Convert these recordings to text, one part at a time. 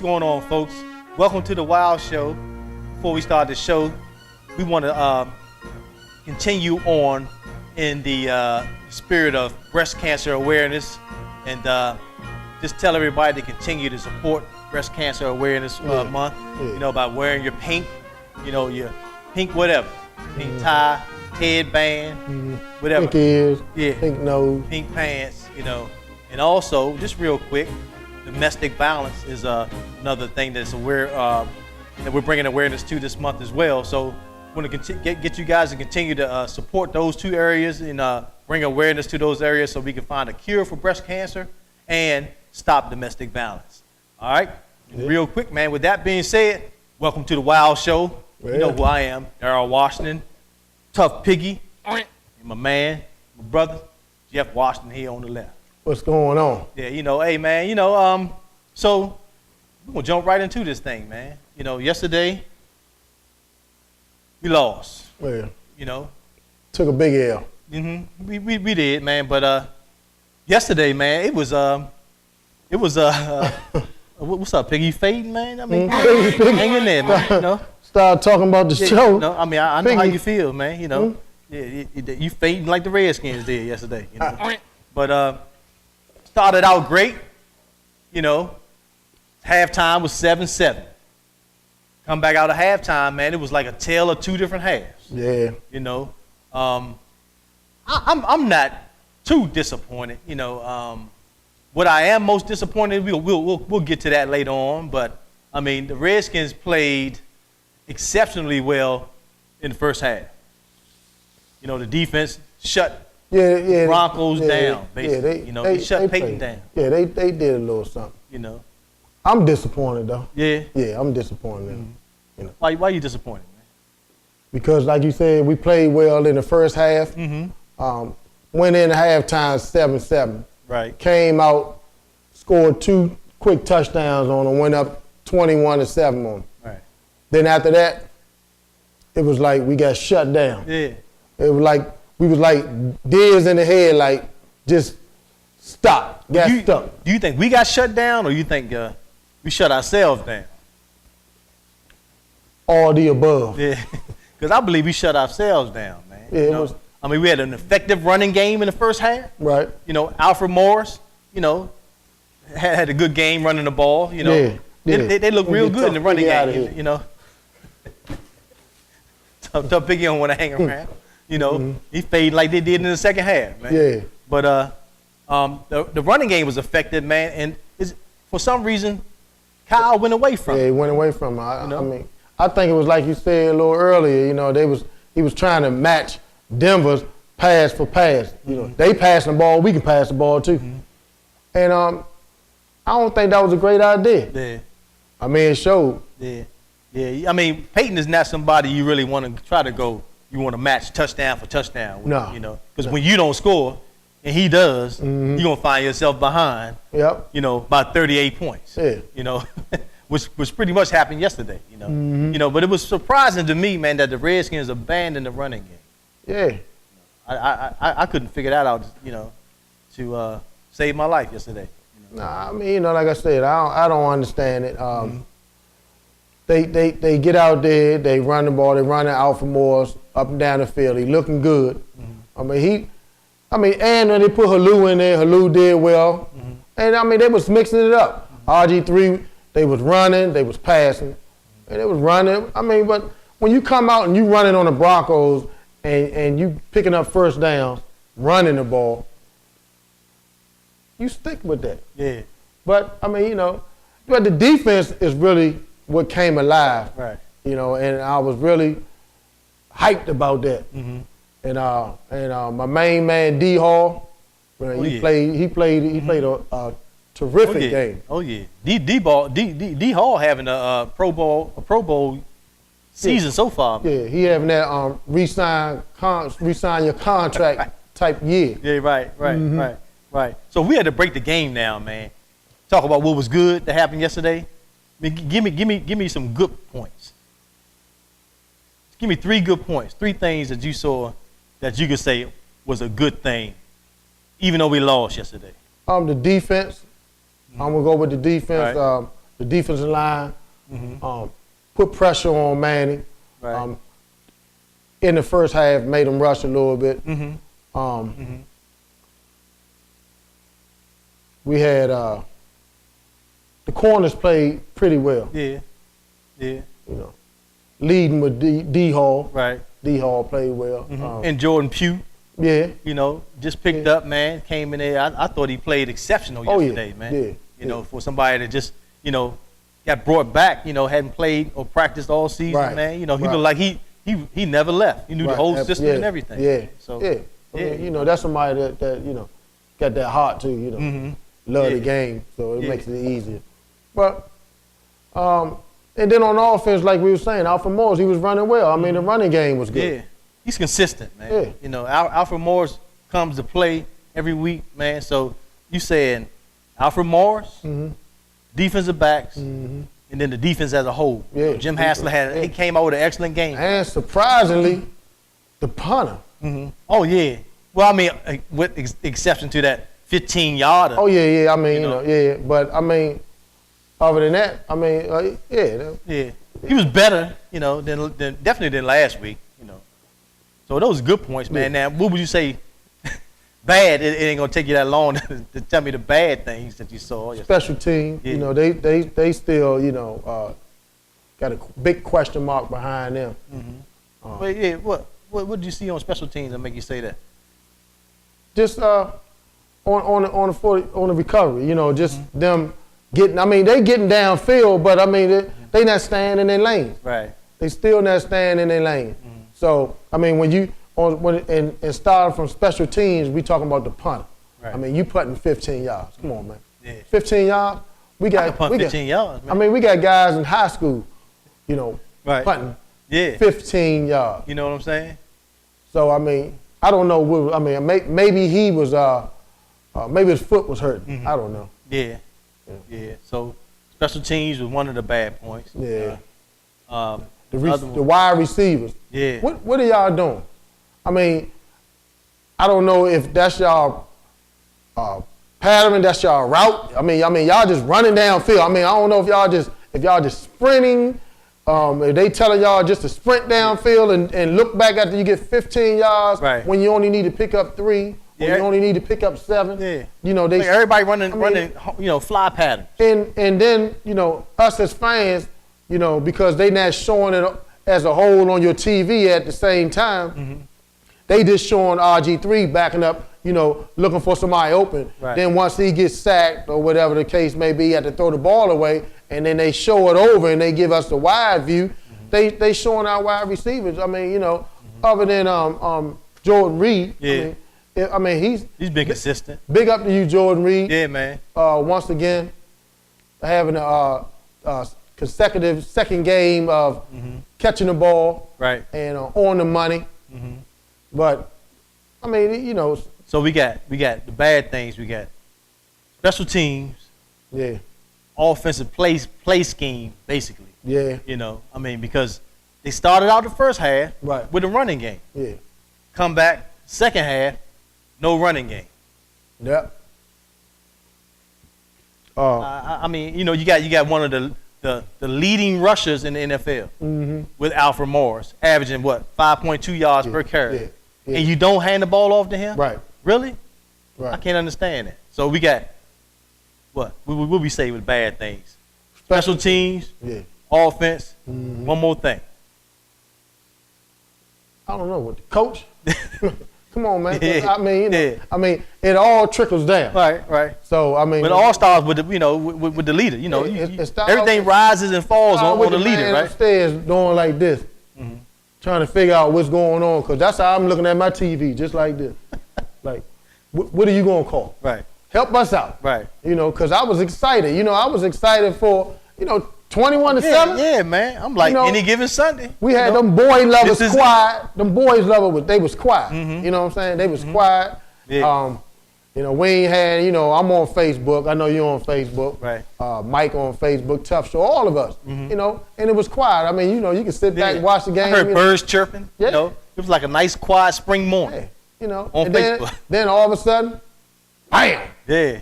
going on, folks? Welcome to the Wild Show. Before we start the show, we want to continue on in the spirit of breast cancer awareness and just tell everybody to continue to support Breast Cancer Awareness Month. You know, by wearing your pink, your pink whatever, pink tie, headband, whatever. Pink ears, pink nose, pink pants, And also, just real quick, domestic violence is another thing that's that we're bringing awareness to this month as well. So we want to get you guys to continue to support those two areas and bring awareness to those areas so we can find a cure for breast cancer and stop domestic violence. All right? Yeah. Real quick, man, with that being said, welcome to the Wild Show. Yeah. You know who I am, Darryl Washington, Tuff Piggy, and my man, my brother, Jeff Washington here on the left. What's going on? Yeah, hey, man, so we're going to jump right into this thing, man. Yesterday, we lost. Yeah. Took a big L. We did, man, but yesterday, man, it was what's up, Piggy? Fading, man? I mean, hang in there, man, Start talking about the show. I mean, I know how you feel, man, you fading like the Redskins did yesterday, But started out great, halftime was 7-7. Come back out of halftime, man, it was like a tale of two different halves. Yeah. I'm not too disappointed, What I am most disappointed, we'll get to that later on, but I mean, the Redskins played exceptionally well in the first half. The defense shut the Broncos down, basically. They shut Peyton down. Yeah, they did a little something. I'm disappointed though. Yeah. Yeah, I'm disappointed. Why are you disappointed, man? Because like you said, we played well in the first half. Went in halftime 7-7. Right. Came out, scored 2 quick touchdowns on them, went up 21-7 on them. Right. Then after that, it was like we got shut down. Yeah. It was like we was like deers in the head, like just stop, got stuck. Do you think we got shut down, or you think we shut ourselves down? All the above. Yeah, because I believe we shut ourselves down, man. Yeah, it was. I mean, we had an effective running game in the first half. Right. Alfred Morris, had a good game running the ball. They look real good in the running game. Tuff Piggy don't want to hang around. He faded like they did in the second half, man. Yeah. But the running game was effective, man, and for some reason, Kyle went away from it. Yeah, he went away from it. I mean, I think it was like you said a little earlier. He was trying to match Denver's pass for pass. They passing the ball, we can pass the ball too. And I don't think that was a great idea. Yeah. I mean, it showed. Yeah. Yeah. I mean, Peyton is not somebody you really want to try to go. You want to match touchdown for touchdown with, no. Because when you don't score and he does, you're gonna find yourself behind. Yep. By 38 points. Yeah. which pretty much happened yesterday. But it was surprising to me, man, that the Redskins abandoned the running game. Yeah. I couldn't figure that out, to save my life yesterday. Nah, I mean, like I said, I don't understand it. They get out there, they run the ball, they run it out for Morris up and down the field. He looking good. And when they put Halou in there, Halou did well. And I mean, they was mixing it up. RG3, they was running, they was passing, and they was running. I mean, but when you come out and you running on the Broncos and you picking up first downs, running the ball, you stick with that. Yeah. But I mean, but the defense is really what came alive. Right. And I was really hyped about that. And my main man D Hall, he played a terrific game. Oh yeah. D Hall having a Pro Bowl season so far. Yeah, he having that re-sign your contract type year. Yeah, right. So we had to break the game down, man. Talk about what was good that happened yesterday. I mean, give me some good points. Give me 3 good points, 3 things that you saw that you could say was a good thing, even though we lost yesterday. The defense. I'm gonna go with the defense. Right. The the defensive line, put pressure on Manning. Right. In the first half, made him rush a little bit. We had the corners played pretty well. Yeah. Leading with D Hall. Right. D Hall played well. And Jordan Pugh. Yeah. Just picked up, man. Came in there. I thought he played exceptional yesterday, man. Yeah. For somebody that just, got brought back, hadn't played or practiced all season, man. He looked like he never left. He knew the whole system and everything. Yeah. So I mean, that's somebody that got that heart too, love the game, so it makes it easier. But and then on offense, like we were saying, Alfred Morris, he was running well. I mean, the running game was good. Yeah. He's consistent, man. Yeah. Alfred Morris comes to play every week, man. So you saying Alfred Morris, defensive backs, and then the defense as a whole. Yeah. Jim Hassler he came out with an excellent game. And surprisingly, the punter. Oh yeah. Well, I mean, with exception to that 15-yarder. Oh yeah. I mean, but I mean, other than that, I mean, yeah. He was better, than definitely than last week, So those are good points, man. Now, what would you say? Bad. It ain't gonna take you that long to tell me the bad things that you saw. Special team. Yeah. They still got a big question mark behind them. But yeah, what did you see on special teams that make you say that? Just on the recovery, just them getting. I mean, they getting downfield, but I mean they not staying in their lane. Right. They still not staying in their lane. So I mean, and starting from special teams, we talking about the punt. Right. I mean, you putting 15 yards. Come on, man. Yeah. 15 yards. We got 15 yards. Man. I mean, we got guys in high school, right. punting. Yeah. 15 yards. You know what I'm saying? So I mean, I don't know what. I mean, maybe he was. Maybe his foot was hurting. I don't know. Yeah. So special teams was one of the bad points. Yeah. The wide receivers. Yeah. What are y'all doing? I mean, I don't know if that's y'all pattern, that's y'all route. I mean, y'all just running downfield. I mean, I don't know if y'all just sprinting. If they telling y'all just to sprint downfield and look back after you get 15 yards when you only need to pick up 3. Or you only need to pick up 7. Yeah. Everybody running, fly patterns. And then, us as fans, because they not showing it as a whole on your TV at the same time, they just showing RG3 backing up, looking for somebody open. Right. Then once he gets sacked or whatever the case may be, he had to throw the ball away, and then they show it over and they give us the wide view. They showing our wide receivers. I mean, other than Jordan Reed, I mean, he's been consistent. Big up to you, Jordan Reed. Yeah, man. Once again, having a consecutive second game of catching the ball and on the money. But I mean, So we got the bad things. We got special teams. Yeah. Offensive play scheme, basically. Yeah. I mean, because they started out the first half with a running game. Yeah. Come back second half. No running game. Yep. I mean, you got one of the leading rushers in the NFL with Alfred Morris, averaging 5.2 yards per carry, and you don't hand the ball off to him. Right. Really? Right. I can't understand that. So we got what we say with bad things: special teams, offense. One more thing. I don't know what the coach. Come on, man. Yeah. I mean, it all trickles down. Right. So I mean, but it all starts with with the leader. Everything rises and falls on the leader, right? Upstairs doing like this, trying to figure out what's going on, because that's how I'm looking at my TV, just like this. Like, what are you gonna call? Right. Help us out. Right. Because I was excited. I was excited for 21-7. Yeah, man. I'm like any given Sunday. We had them boy lovers quiet. Them boys lovers, they was quiet. You know what I'm saying? They was quiet. Yeah. We ain't had, I'm on Facebook. I know you're on Facebook. Right. Mike on Facebook, Tuff Show, all of us. And it was quiet. I mean, you can sit back and watch the game. I heard birds chirping. Yeah. It was like a nice quiet spring morning. On Facebook. Then all of a sudden, bam. Yeah.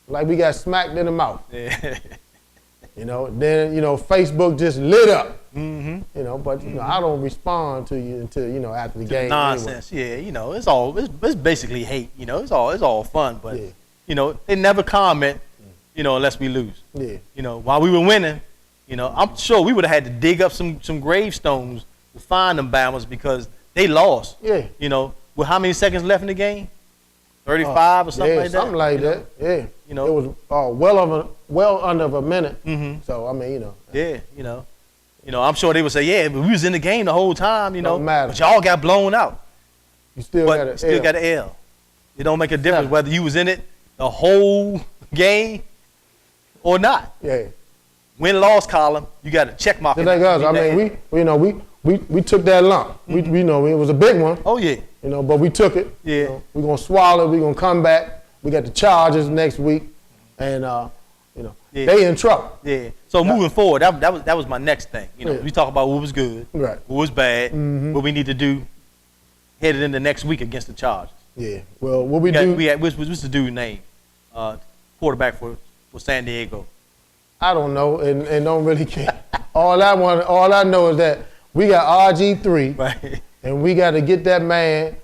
Like we got smacked in the mouth. Yeah. You know, then, you know, Facebook just lit up. Mm-hmm. You know, but, you know, I don't respond to you until, you know, after the game. Nonsense. Anyway. Yeah, you know, it's basically hate. You know, it's all fun, but, you know, they never comment, you know, unless we lose. Yeah. You know, while we were winning, you know, I'm sure we would have had to dig up some gravestones to find them Bama's because they lost. Yeah. You know, with how many seconds left in the game? 35 or something like that. Something like that. Yeah. You know, it was well under a minute. Mm-hmm. So I mean, you know. Yeah. You know, I'm sure they would say, yeah, but we was in the game the whole time. You know, Don't matter. but y'all got blown out. You still got an L. It don't make a difference whether you was in it the whole game or not. Yeah. Win-loss column, you got a check mark. Just like us. I mean, we took that lump. Mm-hmm. We know it was a big one. Oh yeah. You know, but we took it. Yeah. You know, we're gonna swallow it. We're gonna come back. We got the Chargers next week, and you know, they in trouble. Yeah. So moving forward, that was my next thing. You know, we talk about what was good, right, what was bad, what we need to do headed into next week against the Chargers. Yeah. Well, what we do? What's the dude's name? Quarterback for San Diego. I don't know, and don't really care. All I know is that we got RG3, right, and we got to get that man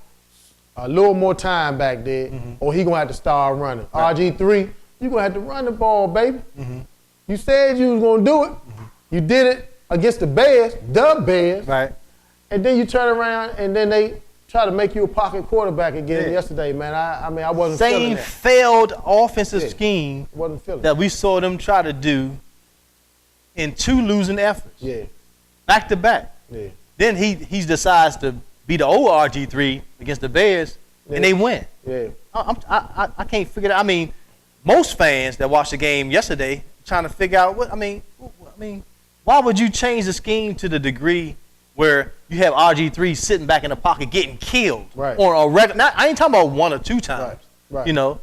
a little more time back there, or he gonna have to start running. Right. RG3, you gonna have to run the ball, baby. You said you was gonna do it. You did it against the Bears, right, and then you turn around and then they try to make you a pocket quarterback again yesterday, man. I mean, I wasn't feeling that. Same failed offensive scheme wasn't feeling that we saw them try to do in 2 losing efforts. Yeah. Back to back. Yeah. Then he decides to be the old RG3 against the Bears, and they win. Yeah. I can't figure it out. I mean, most fans that watched the game yesterday trying to figure out I mean, why would you change the scheme to the degree where you have RG3 sitting back in the pocket getting killed on a regular? I ain't talking about 1 or 2 times. Right. You know,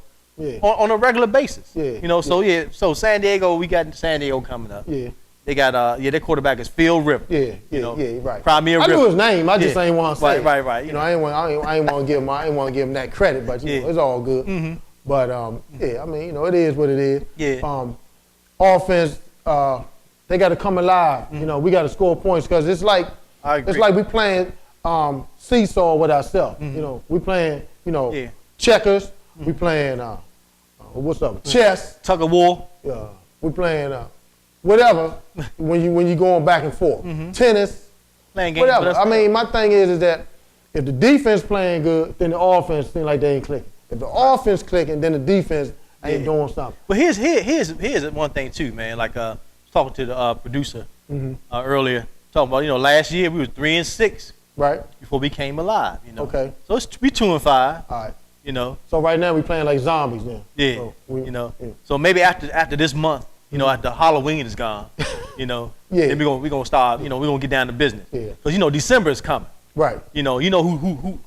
on a regular basis. Yeah. You know, so San Diego, we got San Diego coming up. Yeah. They got their quarterback is Phil Rivers. Yeah. You know, Right. Premier I Rivers. knew his name. I just ain't want to say. Right. You know, I ain't want to give him that credit, but you know, it's all good. But yeah, I mean, you know, it is what it is. Yeah. Offense, they got to come alive. You know, we got to score points because it's like we playing seesaw with ourselves. You know, we playing checkers. We playing what's up? Chess. Tug of war. We playing whatever when you going back and forth. Tennis. Playing games. Whatever. I mean, my thing is that if the defense playing good, then the offense seems like they ain't clicking. If the offense clicking, then the defense ain't doing something. But here's one thing too, man. Like I was talking to the producer earlier, talking about last year we were 3-6. Right. Before we came alive. You know. Okay. So we 2-5. All right. You know. So right now we playing like zombies now. Yeah. So So maybe after this month, after Halloween is gone, then we're gonna start. We're gonna get down to business. Yeah. Because December is coming. Right. You know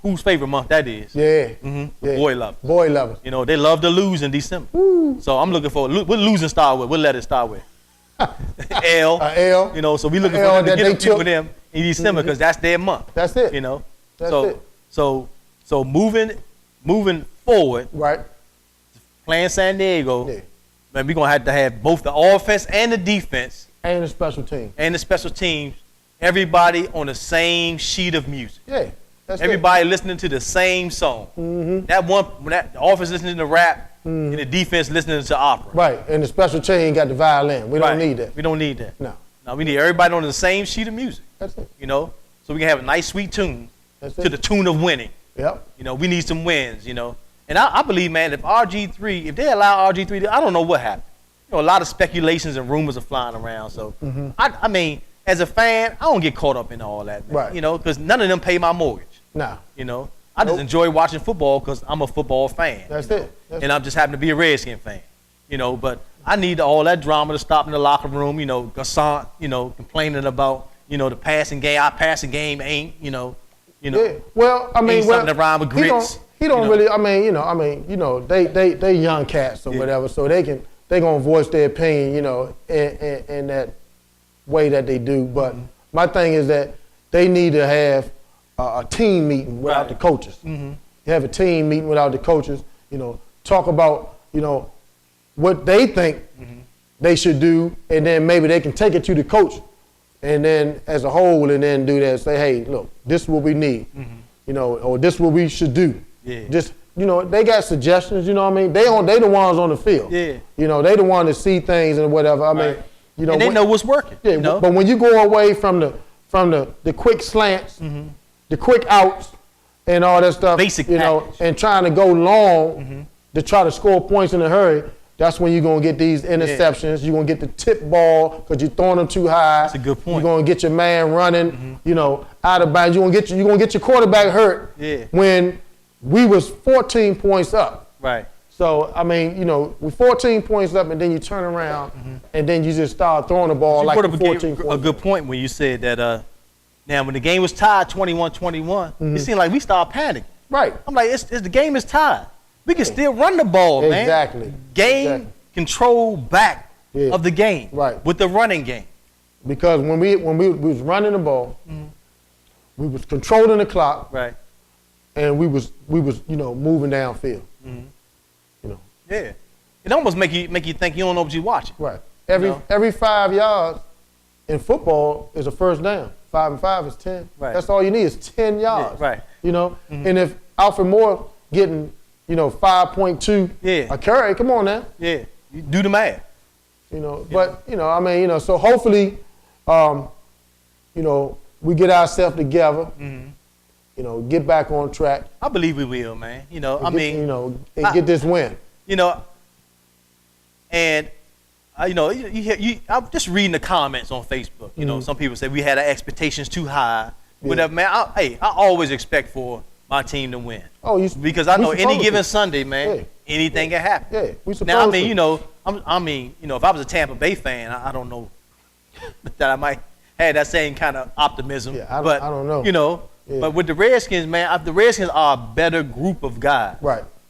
whose favorite month that is. Yeah. Boy lovers. Boy lovers. They love to lose in December. Woo. So I'm looking for what losing start with. What letter start with? L. L. So we looking for them to get up with them in December because that's their month. That's it. That's it. So moving forward. Right. Playing San Diego. Yeah. Man, we're gonna have to have both the offense and the defense. And the special team. And the special teams. Everybody on the same sheet of music. Yeah. Everybody listening to the same song. That the offense listening to rap and the defense listening to opera. Right. And the special team got the violin. We don't need that. We don't need that. No. We need everybody on the same sheet of music. That's it. So we can have a nice sweet tune to the tune of winning. Yep. We need some wins. And I believe, man, if they allow RG3, I don't know what happened. A lot of speculations and rumors are flying around. So I mean, as a fan, I don't get caught up in all that, man. Right. Because none of them pay my mortgage. Nah. I just enjoy watching football because I'm a football fan. That's it. And I'm just happen to be a Redskin fan. But I need all that drama to stop in the locker room. Gassant, complaining about, the passing game. Our passing game ain't, Yeah. Well, I mean, something that rhyme with grits. He don't really. They young cats or whatever, so they gonna voice their opinion, in that way that they do. But my thing is that they need to have a team meeting without the coaches. Have a team meeting without the coaches. Talk about what they think they should do, and then maybe they can take it to the coach, and then as a whole, and then do that. Say, hey, look, this is what we need, you know, or this is what we should do. Yeah. Just, you know, they got suggestions. You know what I mean? They the ones on the field. Yeah. You know, they the ones that see things and whatever. I mean, you know, and they know what's working. Yeah. You know? But when you go away from the quick slants, the quick outs, and all that stuff, Basic you know, package. and trying to go long to try to score points in a hurry, that's when you're going to get these interceptions. You're going to get the tip ball because you're throwing them too high. That's a good point. You're going to get your man running, you know, out of bounds. You're going to get your quarterback hurt when we was 14 points up. Right. So, I mean, you know, we're 14 points up, and then you turn around, and then you just start throwing the ball like 14 points. A good point when you said that, now when the game was tied 21-21, it seemed like we started panicking. Right. I'm like, the game is tied. We can still run the ball, man. Exactly. Gain control back of the game with the running game. Because when we was running the ball, we was controlling the clock, and we was you know, moving downfield. You know. Yeah. It almost make you think you don't know what you're watching. Right. Every 5 yards in football is a first down. 5 and 5 is 10. Right. That's all you need is 10 yards. Yeah, right. You know, and if Alfred Moore getting, you know, 5.2 a carry, come on now. Yeah. You do the math. You know, but you know, I mean, you know, so hopefully, you know, we get ourselves together. You know, get back on track. I believe we will, man. You know, you know, and get this win. You know, and you know, I'm just reading the comments on Facebook. You know, some people say we had our expectations too high. Whatever, man. I always expect for my team to win. Oh, because I know any given Sunday, man, anything can happen. Yeah, we supposed now, I mean, to. you know, you know, if I was a Tampa Bay fan, I don't know that I might have that same kind of optimism. Yeah, I don't know. You know, but with the Redskins, man, the Redskins are a better group of guys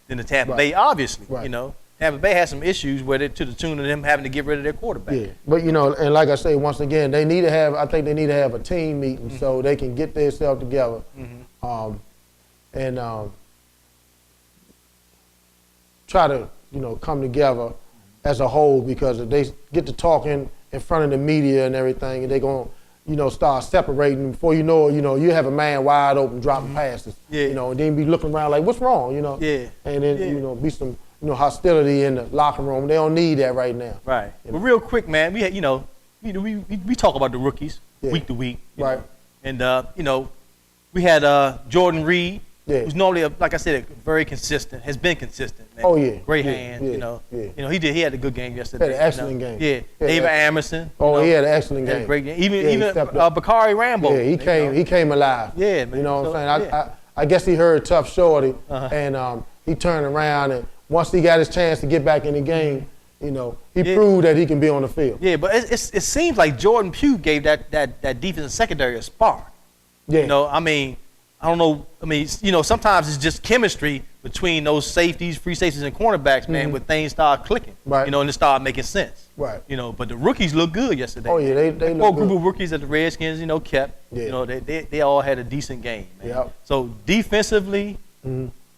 than the Tampa Bay, obviously. You know, Tampa Bay has some issues with it to the tune of them having to get rid of their quarterback. Yeah, but you know, and like I say, once again, I think they need to have a team meeting so they can get themselves together, and try to, you know, come together as a whole, because if they get to talking in front of the media and everything, and they're going to, you know, start separating. Before you know, you have a man wide open dropping passes, you know, and then be looking around like, what's wrong, you know? And then, you know, be some, you know, hostility in the locker room. They don't need that right now. Right. But real quick, man, we had, you know, we talk about the rookies week to week. Right. And, you know, we had Jordan Reed, who's normally, like I said, very consistent, has been consistent, man. Oh, yeah. Great hand, you know. You know, he had a good game yesterday. He had an excellent game. Yeah. David Amerson. Oh, he had an excellent game. Great game. Even Bakari Rambo. Yeah, he came alive. Yeah, man. You know what I'm saying? I guess he heard Tough Shorty, and he turned around, and once he got his chance to get back in the game, you know, he proved that he can be on the field. Yeah, but it seems like Jordan Pugh gave that defensive secondary a spark. Yeah. You know, I mean, I don't know. I mean, you know, sometimes it's just chemistry between those safeties, free safeties, and cornerbacks, man, when things start clicking. Right. You know, and it start making sense. Right. You know, but the rookies look good yesterday. Oh, yeah, they look good. Whole group of rookies that the Redskins, you know, kept. Yeah. You know, they all had a decent game, man. Yep. So defensively,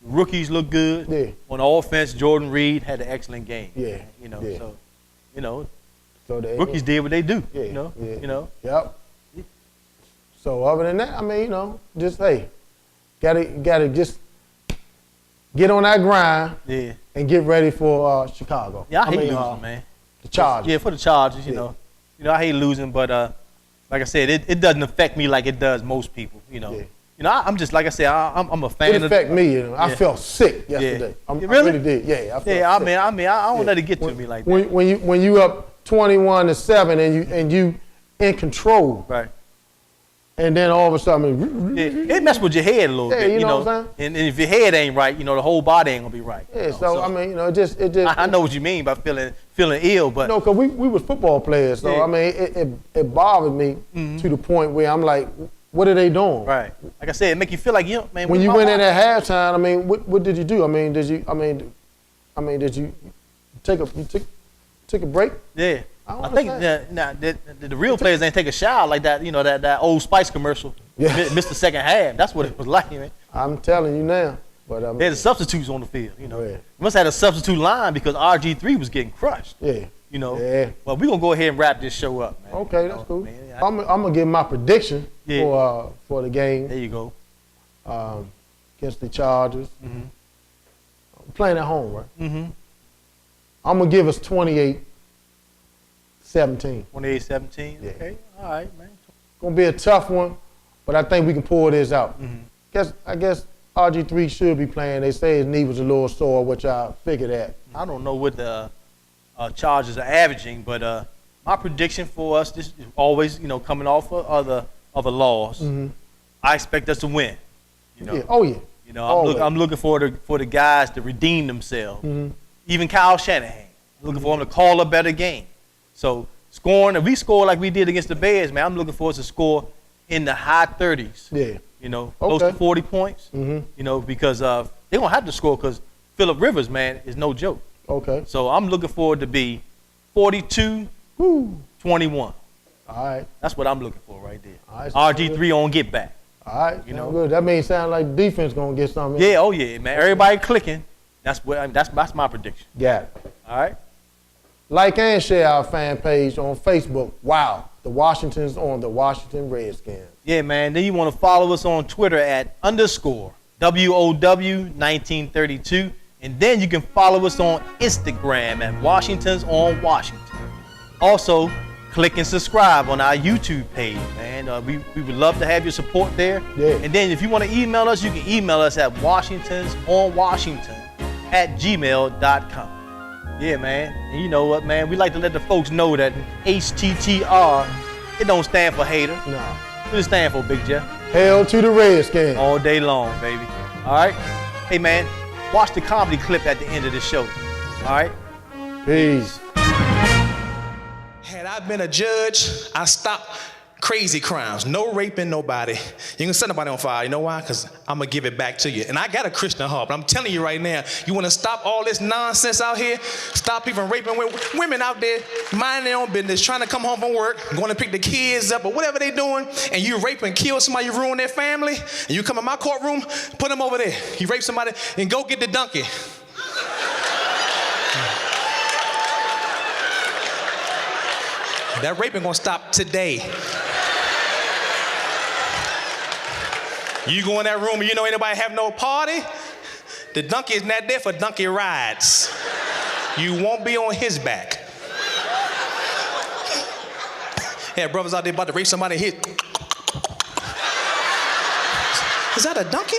rookies look good. Yeah. On offense, Jordan Reed had an excellent game. Yeah. Man, you know, so, you know, rookies did what they do. Yeah. You know. Yeah. You know. Yep. So other than that, I mean, you know, just gotta just get on that grind. Yeah. And get ready for Chicago. Yeah, I hate losing, man. The Chargers. Yeah, for the Chargers, you know. You know, I hate losing, but like I said, it doesn't affect me like it does most people. You know. Yeah. You know, I'm just like I said, I'm a fan. It affect me. You know, I felt sick yesterday. I really did. Yeah, I felt sick. I mean, I don't let it get to me like that. When you up 21-7 and you in control. Right. And then all of a sudden, it messes with your head a little bit, you know what I'm saying? And if your head ain't right, you know, the whole body ain't gonna be right. Yeah, so I mean, you know, it just. I know what you mean by feeling ill, but no, because we was football players, so I mean, it bothered me to the point where I'm like, what are they doing? Right. Like I said, it make you feel like, you know, man. When you went in at halftime, I mean, what did you do? I mean, did you take a break? Yeah. I think the real players ain't take a shower like that, you know, that old Spice commercial. Yeah. Missed the second half. That's what it was like, man. I'm telling you now. But they had the substitutes on the field, you know. Yeah. Must have had a substitute line because RG3 was getting crushed. Yeah. You know. Yeah. Well, we're gonna go ahead and wrap this show up, man. Okay, You that's know, cool. man, I'm gonna give my prediction Yeah. for the game There you go. against the Chargers. Mm-hmm. I'm playing at home, right? Mm-hmm. I'm gonna give us 28-17. 28-17. Yeah. Okay. All right, man. Gonna be a tough one, but I think we can pull this out. Mm-hmm. I guess RG3 should be playing. They say his knee was a little sore, which I figured that. I don't know what the Chargers are averaging, but my prediction for us, this is always, coming off of a loss. Mm-hmm. I expect us to win. You know. Yeah. Oh yeah. I'm looking for the guys to redeem themselves. Mm-hmm. Even Kyle Shanahan, looking for him to call a better game. So scoring, if we score like we did against the Bears, man, I'm looking for us to score in the high 30s. Yeah. Close to 40 points. Mm-hmm. Because they're gonna have to score because Phillip Rivers, man, is no joke. Okay. So I'm looking forward to be 42-21. All right. That's what I'm looking for right there. All right, RG3 on get back. All right. Good. That means sound like defense gonna get something. Yeah. Oh yeah, man. Everybody clicking. That's my prediction. Got it. All right. Like and share our fan page on Facebook. Wow, the Washingtons on the Washington Redskins. Yeah, man. Then you want to follow us on Twitter at _WOW1932. And then you can follow us on Instagram at Washingtons on Washington. Also, click and subscribe on our YouTube page, man. We would love to have your support there. Yeah. And then if you want to email us, you can email us at washingtonsonwashington@gmail.com. Yeah, man. And you know what, man? We like to let the folks know that HTTR, it don't stand for hater. No. What does it stand for, Big Jeff? Hell to the Redskins. All day long, baby. All right? Hey, man, watch the comedy clip at the end of the show. All right? Peace. Had I been a judge, I stopped crazy crimes. No raping nobody. You can set nobody on fire. You know why? Because I'm going to give it back to you. And I got a Christian heart, but I'm telling you right now, you want to stop all this nonsense out here? Stop people from raping women out there, minding their own business, trying to come home from work, going to pick the kids up or whatever they doing, and you rape and kill somebody, you ruin their family, and you come in my courtroom, put them over there. You rape somebody, and go get the donkey. That raping gonna stop today. You go in that room and you know anybody have no party? The donkey is not there for donkey rides. You won't be on his back. Had brothers out there about to rape somebody hit. Is that a donkey?